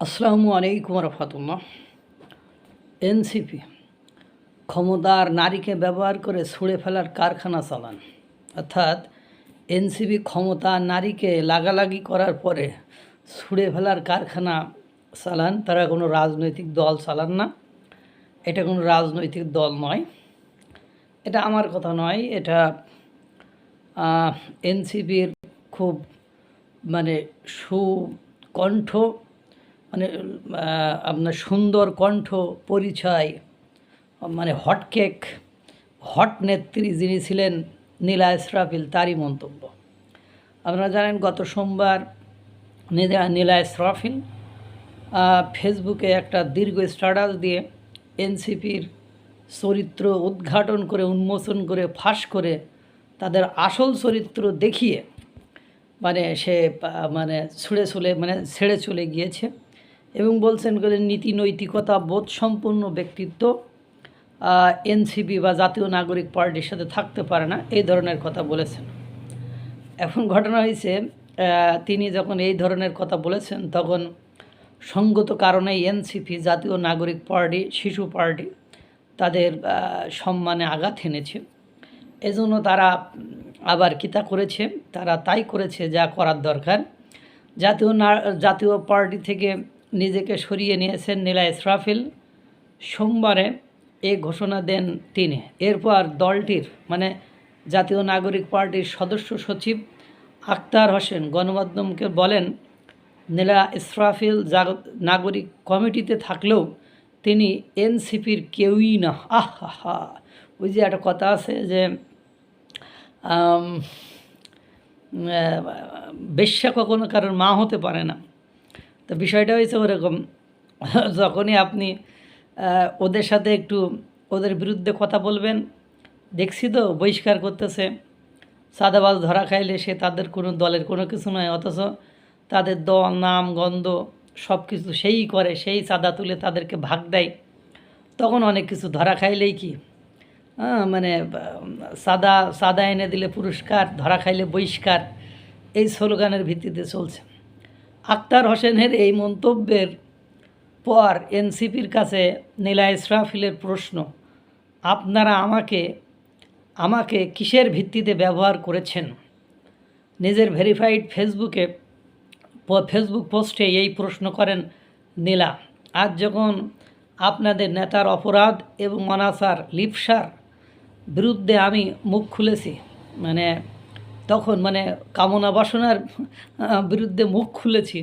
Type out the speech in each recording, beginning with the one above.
আসসালামু আলাইকুম রহমতুল্লাহ। এনসিপি ক্ষমতার নারীকে ব্যবহার করে ছুঁড়ে ফেলার কারখানা চালান, অর্থাৎ এনসিপি ক্ষমতার নারীকে লাগালাগি করার পরে ছুঁড়ে ফেলার কারখানা চালান। তারা কোনো রাজনৈতিক দল চালান না, এটা কোনো রাজনৈতিক দল নয়, এটা আমার কথা নয়, এটা এনসিপির খুব সুকণ্ঠ আপনার সুন্দর কণ্ঠ পরিচয়, হটকেক হট নেত্রী যিনি ছিলেন নীলা ইসরাফিল, তারই মন্তব্য। আপনারা জানেন গত সোমবার নীলা ইসরাফিল ফেসবুকে একটা দীর্ঘ স্ট্যাটাস দিয়ে এনসিপির চরিত্র উদ্ঘাটন করে, উন্মোচন করে, ফাঁস করে তাদের আসল চরিত্র দেখিয়ে সে ছেড়ে চলে গিয়েছে এবং বলছেন নীতি নৈতিকতা বোধ সম্পন্ন ব্যক্তিত্ব এনসিপি বা জাতীয় নাগরিক পার্টির সাথে থাকতে পারে না, এই ধরনের কথা বলেছেন। এখন ঘটনা হয়েছে, তিনি যখন এই ধরনের কথা বলেছেন তখন সঙ্গত কারণেই এনসিপি জাতীয় নাগরিক পার্টি, শিশু পার্টি, তাদের সম্মানে আঘাত এনেছে। এজন্য তারা আবার কিতা করেছে, তারা তাই করেছে যা করার দরকার। জাতীয় পার্টি থেকে নিজেকে সরিয়ে নিয়েছেন নীলা ইসরাফিল। সোমবারে এই ঘোষণা দেন তিনি। এরপর দলটির জাতীয় নাগরিক পার্টির সদস্য সচিব আক্তার হোসেন গণমাধ্যমকে বলেন, নীলা ইসরাফিল নাগরিক কমিটিতে থাকলেও তিনি এনসিপির কেউই না। আহা, ওই যে একটা কথা আছে যে বেশ্যা কখনো কারোর মা হতে পারে না। তো বিষয়টা হয়েছে ওরকম, যখনই আপনি ওদের সাথে একটু ওদের বিরুদ্ধে কথা বলবেন, দেখছি তো বহিষ্কার করতেছে, সাদাবাজ ধরা খাইলে সে তাদের কোনো দলের কোনো কিছু নয়, অথচ তাদের দল, নাম, গন্ধ সব কিছু সেই করে, সেই চাঁদা তুলে তাদেরকে ভাগ দেয়। তখন অনেক কিছু ধরা খাইলেই কি সাদা এনে দিলে পুরস্কার, ধরা খাইলে বহিষ্কার, এই স্লোগানের ভিত্তিতে চলছে। আক্তার হোসেনের এই মন্তব্যের পর এনসিপির কাছে নীলা ইসরাফিলের প্রশ্ন, আপনারা আমাকে কিসের ভিত্তিতে ব্যবহার করেছেন? নিজের ভেরিফাইড ফেসবুক পোস্টে এই প্রশ্ন করেন নীলা। আজ যখন আপনাদের নেতার অপরাধ এবং অনাচার লিপ্সার বিরুদ্ধে আমি মুখ খুলেছি, তখন কামনা বাসনার বিরুদ্ধে মুখ খুলেছি,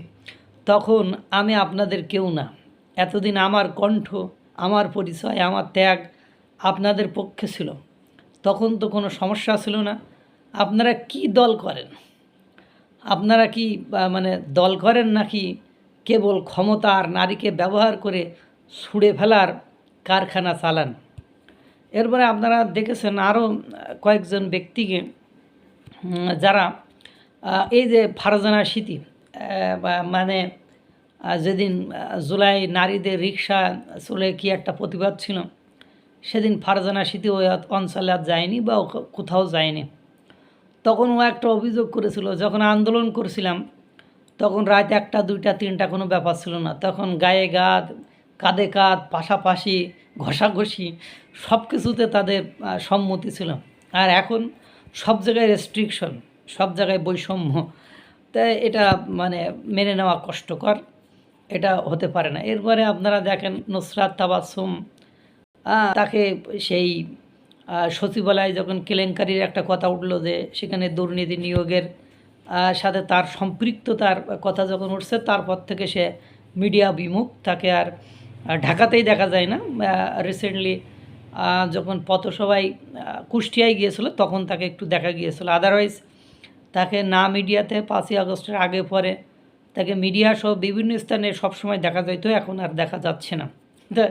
তখন আমি আপনাদের কেউ না। এতদিন আমার কণ্ঠ, আমার পরিচয়, আমার ত্যাগ আপনাদের পক্ষে ছিল, তখন তো কোনো সমস্যা ছিল না। আপনারা কি দল করেন? আপনারা কি দল করেন নাকি কেবল ক্ষমতার নারীকে ব্যবহার করে ছুঁড়ে ফেলার কারখানা চালান? এরপরে আপনারা দেখেছেন আরও কয়েকজন ব্যক্তিকে, যারা এই যে ফারজানা সিথি, যেদিন জুলাই নারীদের রিক্সা চলে কি একটা প্রতিবাদ ছিল, সেদিন ফারজানা সিথি ওই অঞ্চলে আর যায়নি বা কোথাও যায়নি। তখন ও একটা অভিযোগ করেছিল, যখন আন্দোলন করছিলাম তখন রাত 1টা 2টা 3টা কোনো ব্যাপার ছিল না, তখন গায়ে গাদ, কাঁধে কাঁধ, পাশাপাশি, ঘষাঘষি সব কিছুতে তাদের সম্মতি ছিল। আর এখন সব জায়গায় রেস্ট্রিকশন, সব জায়গায় বৈষম্য, তাই এটা মেনে নেওয়া কষ্টকর, এটা হতে পারে না। এরপরে আপনারা দেখেন নুসরাত তাবাসসুম, তাকে সেই সচিবালয়ে যখন কেলেঙ্কারির একটা কথা উঠলো যে সেখানে দুর্নীতি নিয়োগের সাথে তার সম্পৃক্ততার কথা যখন উঠছে, তারপর থেকে সে মিডিয়া বিমুখ, তাকে আর ঢাকাতেই দেখা যায় না। রিসেন্টলি যখন পথসভায় কুষ্টিয়ায় গিয়েছিল তখন তাকে একটু দেখা গিয়েছিল, আদারওয়াইজ তাকে না মিডিয়াতে 5ই আগস্টের আগে পরে তাকে মিডিয়া সহ বিভিন্ন স্থানে সবসময় দেখা যাইতো, এখন আর দেখা যাচ্ছে না। তো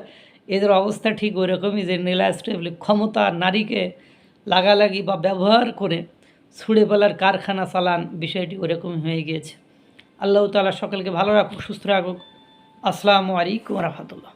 এদের অবস্থা ঠিক ওই রকমই, যে নীলা ইসরাফিল ক্ষমতা নারীকে লাগালাগি বা ব্যবহার করে ছুঁড়ে ফেলার কারখানা চালান, বিষয়টি ওরকমই হয়ে গিয়েছে। আল্লাহ তাআলা সকলকে ভালো রাখুক, সুস্থ রাখুক। আসসালামু আলাইকুম রহমতুল্লাহ।